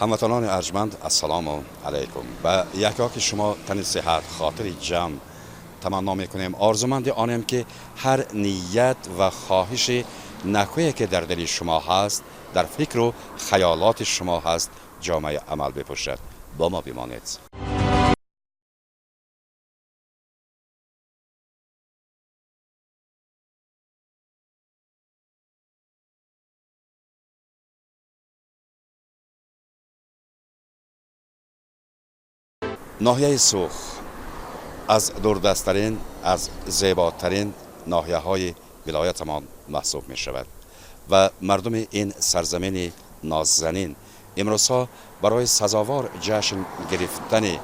هموطنان ارجمند السلام علیکم. به یکاک شما تن صحت خاطر جمع تمنا میکنیم. آرزومند آنیم که هر نیت و خواهش نکویی که در دل شما هست، در فکر و خیالات شما هست، جامعه عمل بپوشد. با ما بمانید. ناحیه سوخ از دوردستترین، از زیباترین ناحیه های ولایتمان محسوب می شود و مردم این سرزمین نازنین امروزها برای سزاوار جشن گرفتن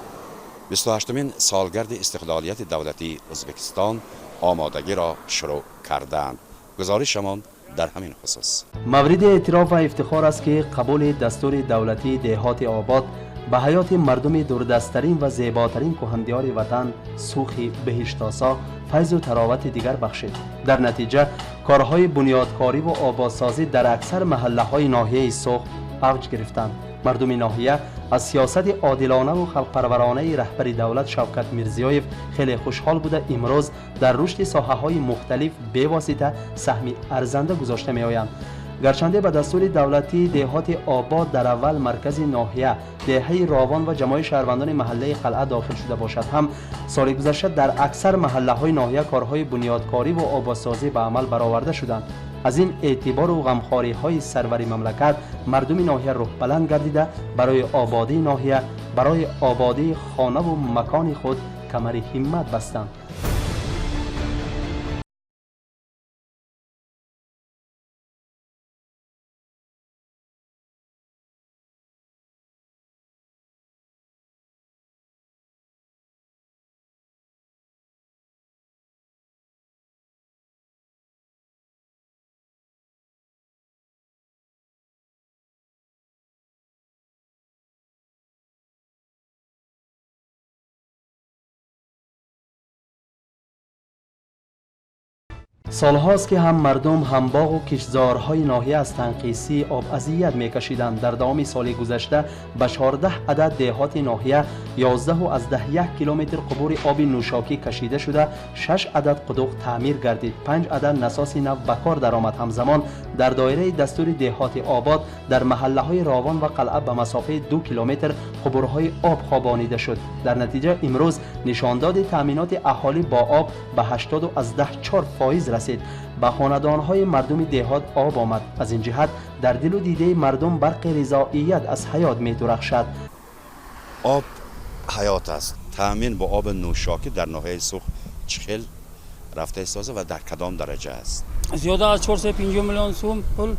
28مین سالگرد استقلالیت دولتی ازبکستان آمادگی را شروع کردند. گزارشمان در همین خصوص. مورد اعتراف و افتخار است که قبول دستور دولتی دهات آباد به حیات مردم دوردستترین و زیباترین کهندیار وطن سوخ بهشتاسا فیض و تراوت دیگر بخشید. در نتیجه کارهای بنیادکاری و آبادسازی در اکثر محله های ناحیه سوخ اوج گرفتند. مردم ناحیه از سیاست عادلانه و خلق پرورانه رهبر دولت شوکت میرزیویف خیلی خوشحال بوده امروز در رشد ساحه های مختلف به واسطه سهمی ارزنده گذاشته می آیند. گرچنده به دستور دولتی دهات آباد در اول مرکز ناحیه دهه راوان و جماع شهروندان محله قلعه داخل شده باشد، هم سال گذشته در اکثر محله های ناحیه کارهای بنیادکاری و آبادسازی به عمل برآورده شدند. از این اعتبار و غمخواری های سروری مملکت مردم ناحیه روح بلند گردیده برای آبادی ناحیه، برای آبادی خانه و مکان خود کمر همت بستند. سالهاست که هم مردم هم باغ و کشتزارهای ناحیه از تنقیسی آب اذیت می‌کشیدند. در دام سال گذشته به 14 عدد دهات ناحیه 11 و از 10 کیلومتر قبور آب نوشاکی کشیده شده، 6 عدد قدوق تعمیر گردید، 5 عدد نساس نو به کار درآمد. همزمان در دایره دستور دهات آباد در محله‌های راوان و قلعه به مسافه 2 کیلومتر قبورهای آب خوابانیده شد. در نتیجه امروز نشانداد تامینات اهالی با آب به 80% رسید. به خاندان‌های مردم دهات آب آمد. از این جهت در دل و دیده مردم برق رضاییت از حیات می‌درخشد. آب حیات است. تامین با آب نوشاکی در ناحیه سوخ چخل رفته سازه و در کدام درجه است؟ زیاده از 450 میلیون سوم پول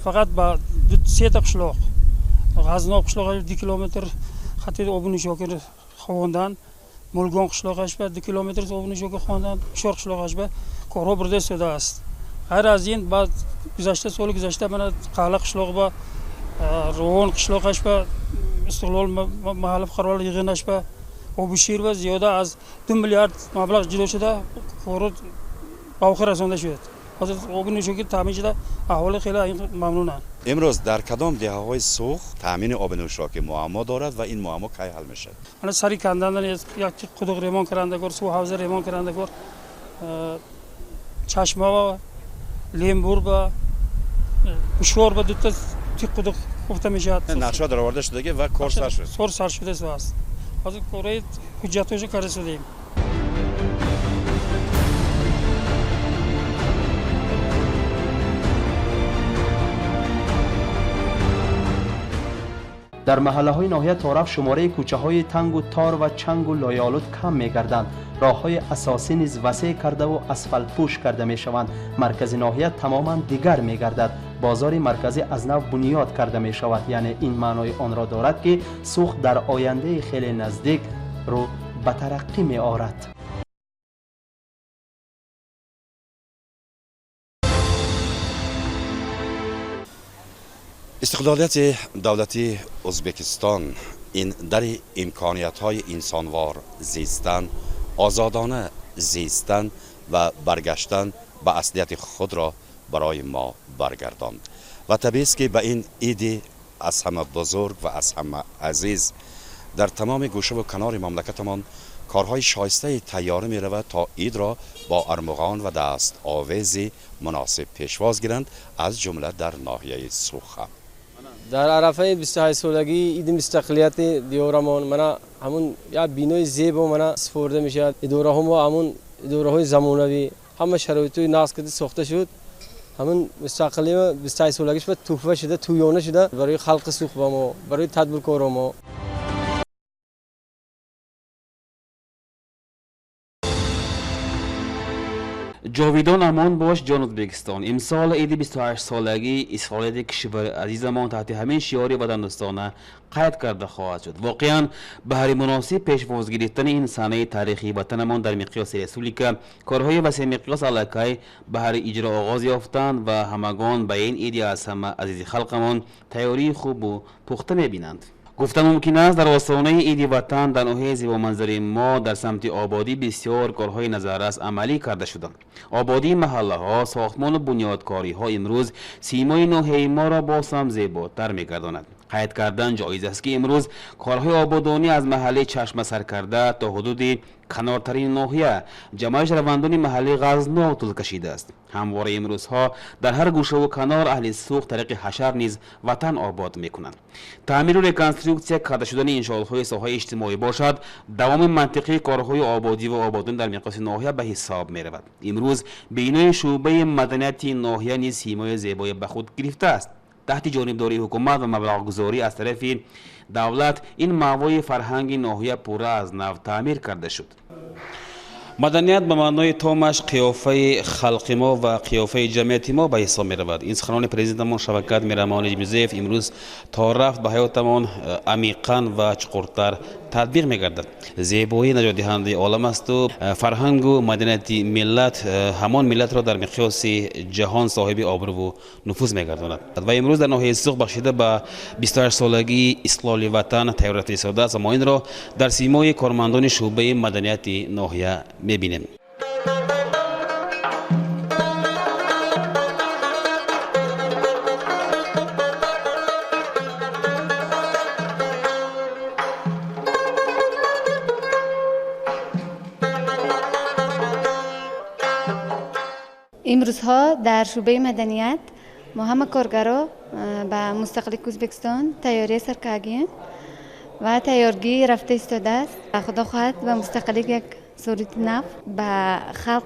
فقط با 3 تا قشلاق غزناب قشلاق 2 کیلومتر خط آب نوشاکی خواندن، ملگان قشلاقش به 2 کیلومتر آب نوشاکی خواندن، شور قشلاقش به کارها برده شده است. هر از این بعد گذشته سال گذشته من قلعه قشلاق با روان قشلاقش به استقلال محل فقرال یقینش به آب شیر و زیاده از 2 میلیارد مبلغ جلو شده کارو به آخر رسانده شد. از آب نوشاکی تامین شده، اهالی خیلی ممنونند. امروز در کدام دهه‌های سوخ تامین آب نوشاکی معما دارد و این معما کی حل میشه؟ من سری کندن یک قدوق ریمان کرندگار، سو حوزه ریمان کرندگار، چشمه و لیمبور و مشوار به 2 تا قدوق گفته میشه. نقشه در آورده شده و کار سر شده. کار سر شده است. از کارهای حجتش کار رسیدیم. در محله های ناحیه تارف شماره کوچه های تنگ و تار و چنگ و لایالود کم می گردند. راه های اساسی نیز وسیع کرده و اسفلت پوش کرده می شوند. مرکز ناحیه تماما دیگر می گردد. بازار مرکزی از نو بنیاد کرده می شود. یعنی این معنای آن را دارد که سوخت در آینده خیلی نزدیک رو به ترقی می آرد. استقلالیت دولتی ازبکستان این در امکانیت‌های انسانوار زیستن، آزادانه زیستن و برگشتن به اصلیت خود را برای ما برگرداند و طبیعی است که به این عید از همه بزرگ و از همه عزیز در تمام گوشه و کنار مملکتمان کارهای شایسته تیاره می رود تا عید را با ارمغان و دست آویزی مناسب پیشواز گیرند، از جمله در ناحیه سوخه. در عرفه 28 سالگی عید مستقلیت دیارمان من همون یا بینای زیب و من سپرده میشه. دوره هم همون دوره های زمانوی همه شرایطی نقض کرده ساخته شد. همون مستقلی 28 سالگیش به تحفه شده، تویانه شده برای خلق سوخت با ما، برای تدبیرکارا ما. جاویدان امان باش جان ازبکستان. امسال عید 28 سالگی اسفالت کشور عزیزمان تحت همین شعار وطن دوستانه قید کرده خواهد شد. واقعا به هر مناسب پیشواز گرفتن این صحنه تاریخی وطنمان در مقیاس رسولیکا کارهای وسیع مقیاس علاقه به هر اجرا آغاز یافتند و همگان به این عید از همه عزیز خلقمان تیاری خوب و پخته می‌بینند. گفتن ممکن است در آستانه عید وطن در ناحیه زیبا منظره ما در سمت آبادی بسیار کارهای نظررس عملی کرده شدند. آبادی محله ها، ساختمان و بنیادکاری ها امروز سیمای ناحیه ما را باز هم زیباتر می‌گرداند. قید کردن جایز است که امروز کارهای آبادانی از محله چشم سر کرده تا حدود کنارترین ناحیه جمعیت روندان محله غزنو طول کشیده است. همواره امروزها در هر گوشه و کنار اهل سوخت طریق حشر نیز وطن آباد میکنند. تعمیر و ریکنستروکسیا کرده شدن انشاءالله ساحه اجتماعی باشد، دوام منطقی کارهای آبادی و آبادان در مقیاس ناحیه به حساب می رود. امروز بینای شعبه مدنیتی ناحیه نیز سیمای زیبای به خود گرفته است. تحت جانبداری حکومت و مبلغ گذاری از طرف دولت این ماوای فرهنگ ناحیه پورا از نو تعمیر کرده شد. مدنیت به معنای تامش قیافه خلق ما و قیافه جمعیت ما به حساب می رود. این سخنان پرزیدنتمان شوکت میرمان جمیزیف امروز تا رفت به حیاتمان عمیقاً و چقورتر تطبیق می گردد. زیبایی نجات دهنده عالم است و فرهنگ و مدنیت ملت همان ملت را در مقیاس جهان صاحب آبرو و نفوذ می گرداند. و امروز در ناحیه سوخت بخشیده به 28 سالگی استقلال وطن تیارت رسیده است و ما این را در سیمای کارمندان شعبه مدنیت ناحیه می‌بینیم. امروزها در شعبه مدنیت ما همه کارگرا به مستقلی ازبکستان تیاری سر کردیم و تیارگی رفته ایستاده است. خدا خواهد به مستقلی یک صورت نو به خلق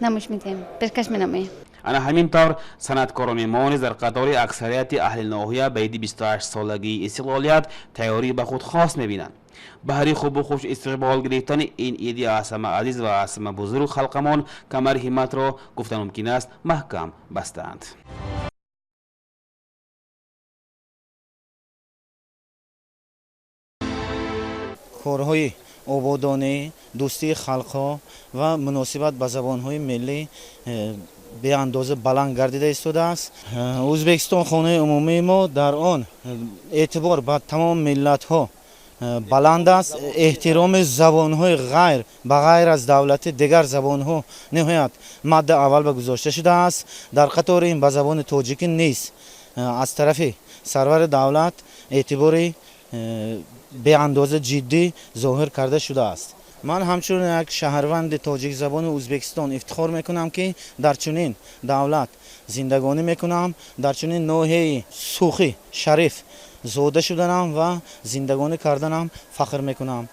نمایش میدیم، پیشکش مینامیم. انا همینطور صنعتکاران ما نیز در قطار اکثریت اهل ناحیه به عید 28 سالگی استقلالیت تیاری به خود خاص میبینند. به هر خوب و خوش استقبال گرفتن این عید از همه عزیز و از همه بزرگ خلقمان کمر همت را گفتن ممکن است محکم بستند. کارهای آبادانی، دوستی خلقها و مناسبت به زبانهای ملی به اندازه بلند گردیده ایستاده است. ازبکستان خانه عمومی ما در آن اعتبار به تمام ملت ها بلند است. احترام زبانهای غیر از دولت دیگر زبانها نهایت مد اول به گذاشته شده است. در قطار این به زبان تاجیکی نیز از طرف سرور دولت اعتباری به اندازه جدی ظاهر کرده شده است. من همچون یک شهروند تاجیک زبان ازبکستان افتخار میکنم که در چنین دولت زندگانی میکنم، در چنین ناحیه سوخی شریف زاده شدنم و زندگانی کردنم فخر میکنم.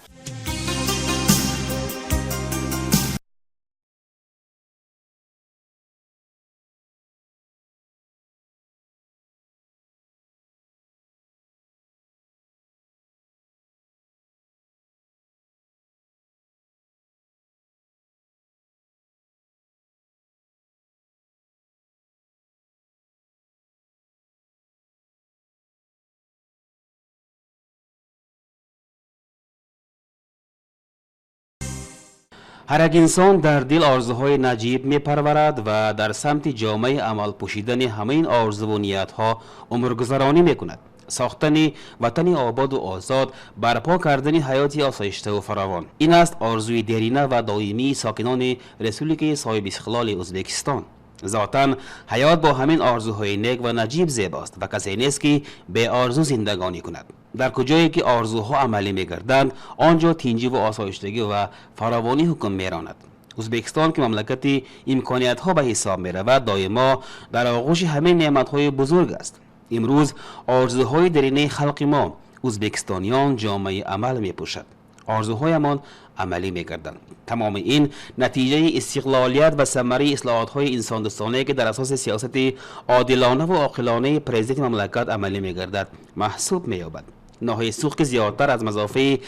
هر یک انسان در دل آرزوهای نجیب میپرورد و در سمت جامعه عمل پوشیدن همه این آرزو و نیت‌ها عمرگذرانی میکند. ساختن وطنی آباد و آزاد، برپا کردن حیاتی آسایشته و فراوان، این است آرزوی دیرینه و دائمی ساکنان رسولیک صاحب استقلال ازبکستان. ذاتاً حیات با همین آرزوهای نیک و نجیب زیباست و کسی نیست که به آرزو زندگانی کند. در کجایی که آرزوها عملی می‌گردند آنجا تینجی و آسایشتگی و فراوانی حکم می‌راند. ازبکستان که مملکتی امکانیت‌ها به حساب می‌رود دائما در آغوش همین نعمت‌های بزرگ است. امروز آرزوهای درونی خلق ما ازبکستانیان جامعه عمل می‌پوشد. آرزوهایمان عملی می‌گردند. تمام این نتیجه استقلالیت و ثمره اصلاحات‌های انسان دوستانه که در اساس سیاست عادلانه و عاقلانه پرزیدنت مملکت عملی می‌گردد محسوب می‌یابد. ناحیه سوخ که زیادتر از مسافه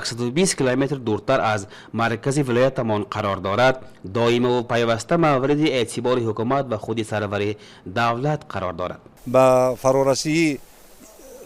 120 کیلومتر دورتر از مرکز ولایتمان قرار دارد دائم و پیوسته مورد اعتبار حکومت و خود سرور دولت قرار دارد. با فرارسی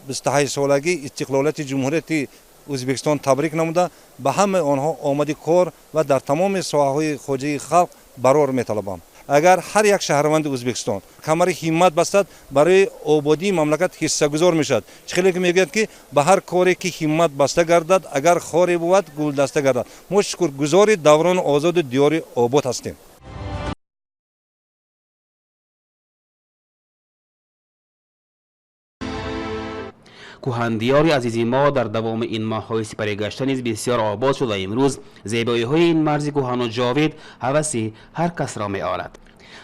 28 سالگی استقلالیت جمهوریت ازبکستان تبریک نموده به همه آنها آمده کار و در تمام ساحه‌های خوجه خلق برار می‌طلبم. اگر هر یک شهروند ازبکستان کمر همت بستد برای آبادی مملکت حصه گذار میشد. خیلی که میگوید که به هر کاری که همت بسته گردد اگر خاری بود گل دسته گردد. ما شکرگزار دوران آزاد دیار آباد هستیم. کوهندیار عزیزی ما در دوام این ماه‌های سپری گشته نیز بسیار آباد شد و امروز زیبایی‌های این مرز کهن و جاوید هوس هر کس را می‌آرد.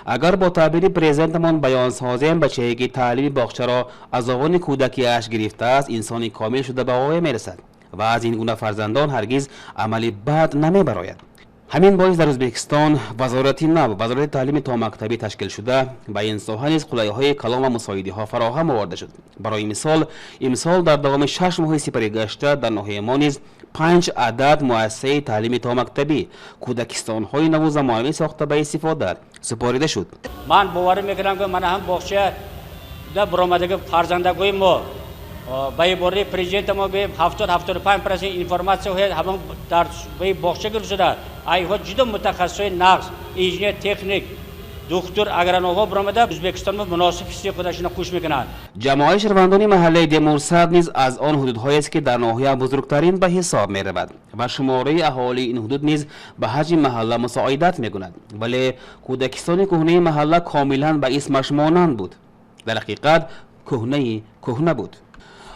اگر با تعبیر پرزیدنتمان بیان سازیم بچه‌ای که تعلیم باغچه را از آغاز کودکی اش گرفته است انسانی کامل شده به واقع می‌رسد و از این گونه فرزندان هرگز عملی بد نمی‌براید. همین باعث در ازبکستان وزارت نو وزارت تعلیم تا مکتبی تشکیل شده و این ساحه نیز کلاه‌های کلام و مساعده‌ها فراهم آورده شد. برای مثال امسال در دوام 6 ماه سپری گشته در ناحیه ما نیز 5 عدد مؤسسه تعلیم تا مکتبی کودکستان‌های نو زمانه‌ای ساخته به استفاده سپاریده شد. من باور می‌کنم که من هم باغچه در برآمدگی فرزندگی ما به باره پرزیدنت ما به 70-75% اینفورماسیون همون در به باغچه گرفته شده. ایها جدا متخصص نقص انجینیر تکنیک دکتر اگرانوها برآمده ازبکستان ما مناسب حسی خودشون خوش میکنند. جماعت شهروندان محله دمورصد نیز از آن حدودهایی است که در ناحیه بزرگترین به حساب می‌رود و شماره اهالی این حدود نیز به حجم محله مساعدت می‌کند ولی کودکستان کهنه محله کاملا به اسمش مانند بود. در حقیقت کهنه بود.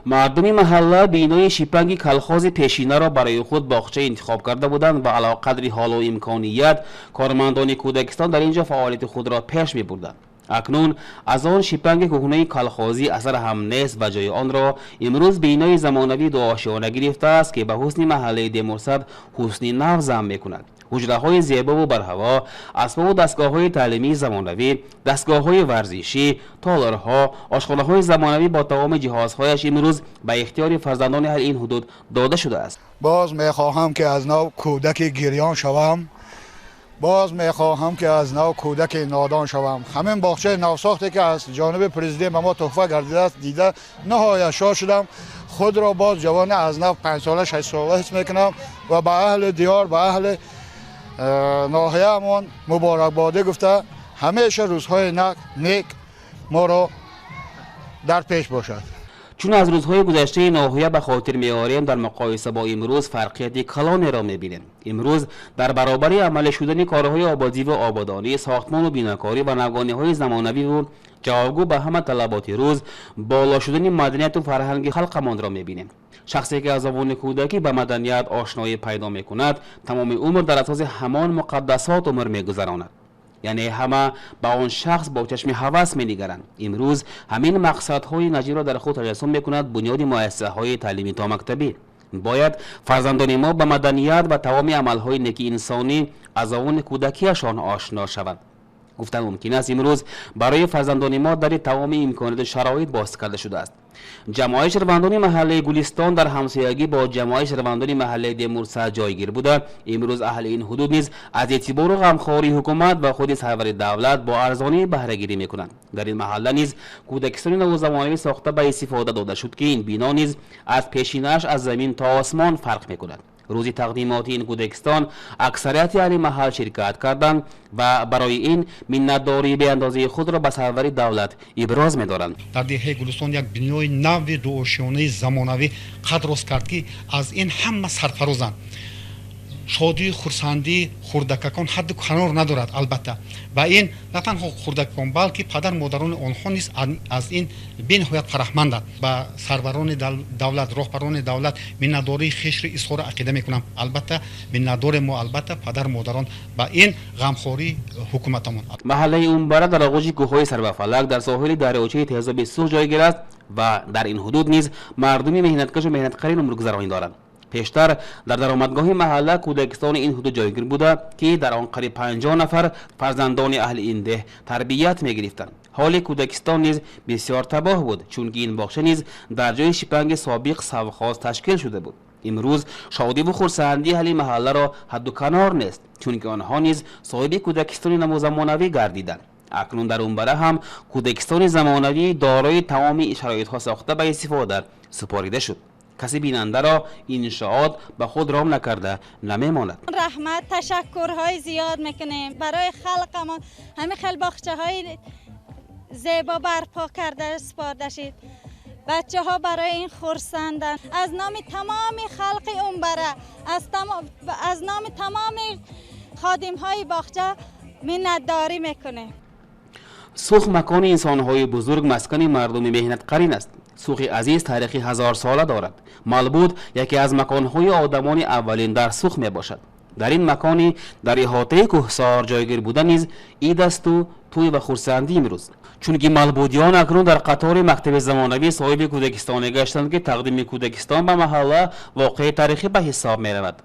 مردم محله بینای شیپنگ کلخاز پیشینه را برای خود باغچه انتخاب کرده بودند و علاوه قدری حال و امکانیت کارمندان کودکستان در اینجا فعالیت خود را پیش می بردند. اکنون از آن شیپنگ کهنه کلخازی اثر هم نیست و جای آن را امروز بینای زمانوی دو آشیانه گرفته است که به حسن محله دمورصد حسن نو ضم می‌کند. حجره‌های زیبا و برهوا، اسباب و دستگاه‌های تعلیمی زمانوی، دستگاه‌های ورزشی، تالارها، آشغال‌های زمانوی با تمام جهازهایش امروز به اختیار فرزندان اهل این حدود داده شده است. باز می‌خواهم که از نو کودک گریان شوم. باز می‌خواهم که از نو کودک نادان شوم. همین باغچه نوساختی که از جانب پرزیدنت به ما تحفه گردیده است دیده نهایت شاد شدم. خود را باز جوان از نو 5 ساله 6 ساله حس می‌کنم و به اهل دیار به اهل ناحیه‌مان مبارکباد گفته همیشه روزهای نیک ما را در پیش باشد. چون از روزهای گذشته ناحیه به خاطر می‌آوریم در مقایسه با امروز فرقیت کلانی را می‌بینیم. امروز در برابر عمل شدن کارهای آبادی و آبادانی، ساختمان و بیناکاری و نوگانی‌های زمانوی و جوابگو به همه طلبات روز بالا شدن مدنیت و فرهنگ خلقمان را می‌بینیم. شخصی که از زمان کودکی به مدنیت آشنایی پیدا می‌کند تمام عمر در اساس همان مقدسات عمر می‌گذراند. یعنی همه با آن شخص با چشم هوس می‌نگرند. امروز همین مقصدهای نجیب را در خود تجسم می‌کند بنیاد مؤسسه‌های تعلیمی تا مکتبی. باید فرزندان ما به مدنیت و تمام عمل‌های نیکی انسانی از زمان کودکیشان آشنا شوند. گفتن ممکن است امروز برای فرزندان ما در تمام امکانات شرایط باز کرده شده است. جماعت شهروندان محله گلستان در همسایگی با جماعت شهروندان محله دمورصد جایگیر بوده. امروز اهل این حدود نیز از اعتبار و غمخواری حکومت و خود سرور دولت با ارزانی بهره گیری میکنند. در این محله نیز کودکستان نوزمانه‌ای ساخته به استفاده داده شد که این بنا نیز از پیشینه‌اش از زمین تا آسمان فرق میکند. روزی تقدیمات این کودکستان اکثریت اهل محل شرکت کردند و برای این منتداری به اندازه خود را به سرور دولت ابراز می‌دارند. در دهه گلستان یک بنای نو دو آشیانه زمانوی قد راست کرد که از این همه سرفرازند. شادی خرسندی خردککان حد و کنار ندارد البته و این نه تنها خردککان بلکه پدر مادران آنها نیز از این بینهایت فرحمندند. با سروران دولت رهبران دولت منتداری خشر اظهار عقیده میکنم. البته منتدار ما البته پدر مادران با این غمخوری حکومتمون. محله اونبره در آغوش کوههای سربفلک در ساحل دریاچه تهذاب سوخ جایگیر است و در این حدود نیز مردمی مهنتکش و مهنتکاران عمر گذرانی دارند. پیشتر در درآمدگاه محله کودکستان این حدود جایگیر بوده که در آن قریب 50 نفر فرزندان اهل این ده تربیت می‌گرفتند. حال کودکستان نیز بسیار تباه بود چون که این باغچه نیز در جای شپنگ سابق سوخاز تشکیل شده بود. امروز شادی و خرسندی اهل محله را حد و کنار نیست چون که آنها نیز صاحب کودکستان نوزمانوی گردیدند. اکنون در اونبره هم کودکستان زمانوی دارای تمامی شرایط‌ها ساخته به استفاده سپاریده شد. کسی بیننده را این انشاءات به خود رام نکرده نمیماند. رحمت تشکرهای زیاد میکنیم برای خلقمون. همه خیلی باغچه‌های زیبا برپا کرده سپارده شد. بچه ها برای این خرسندن. از نام تمام خلق اونبره از نام تمام خادم های باغچه منتداری میکنه. سوخ مکان انسانهای بزرگ مسکن مردم مهنت قرین است. سوخ عزیز تاریخی 1000 ساله دارد. مالبود یکی از مکانهای آدمان اولین در سوخ می باشد. در این مکانی در احاطه کوهسار جایگیر بودن نیز عید است و توی و خرسندی امروز. چون که مالبودیان اکنون در قطار مکتب زمانوی صاحب کودکستان گشتند که تقدیم کودکستان به محله واقع تاریخی به حساب می رود.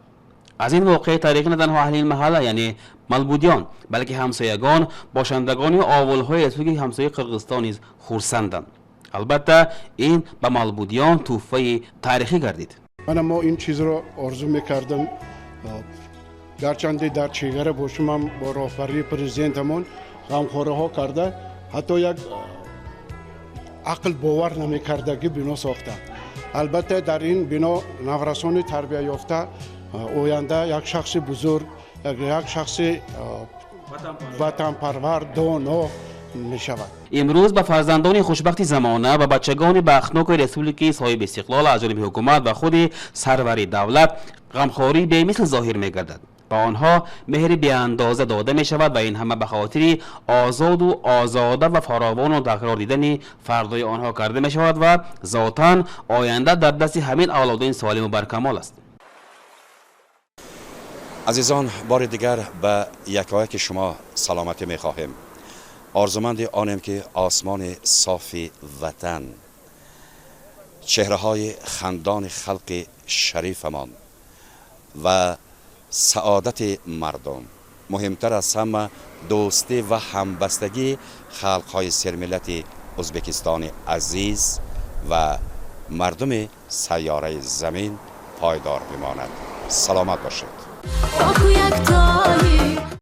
از این واقع تاریخی نه تنها اهل این محله یعنی مالبودیان بلکه همسایگان باشندگان و آولهای از سوی همسایه قرقیزستان نیز خرسندند. البته این به مالبودیان توفه تاریخی گردید. من ما این چیز رو آرزو میکردم گرچند در چیگره باشم هم با راهبری پرزیدنتمون غمخواری ها کرده حتی یک عقل باور نمیکردگی بنا ساخته. البته در این بنا نورسان تربیت یافته آینده یک شخص بزرگ یک شخص وطن پرور دانا می شود. امروز به فرزندان خوشبخت زمانه و بچگان بختناک رسولی صاحب استقلال از جانب حکومت و خود سرور دولت غمخواری به مثل ظاهر می گردد. با آنها مهر بی اندازه داده می شود و این همه به خاطر آزاد و آزاده و فراوان و تکرار دیدن فردای آنها کرده می شود و ذاتاً آینده در دست همین اولادین سالم و برکمال است. عزیزان بار دیگر به یکایک شما سلامتی می خواهیم. آرزومند آنیم که آسمان صاف وطن، چهره های خندان خلق شریفمان و سعادت مردم، مهمتر از همه دوستی و همبستگی خلق های سرملت ازبکستان عزیز و مردم سیاره زمین پایدار بماند. سلامت باشید.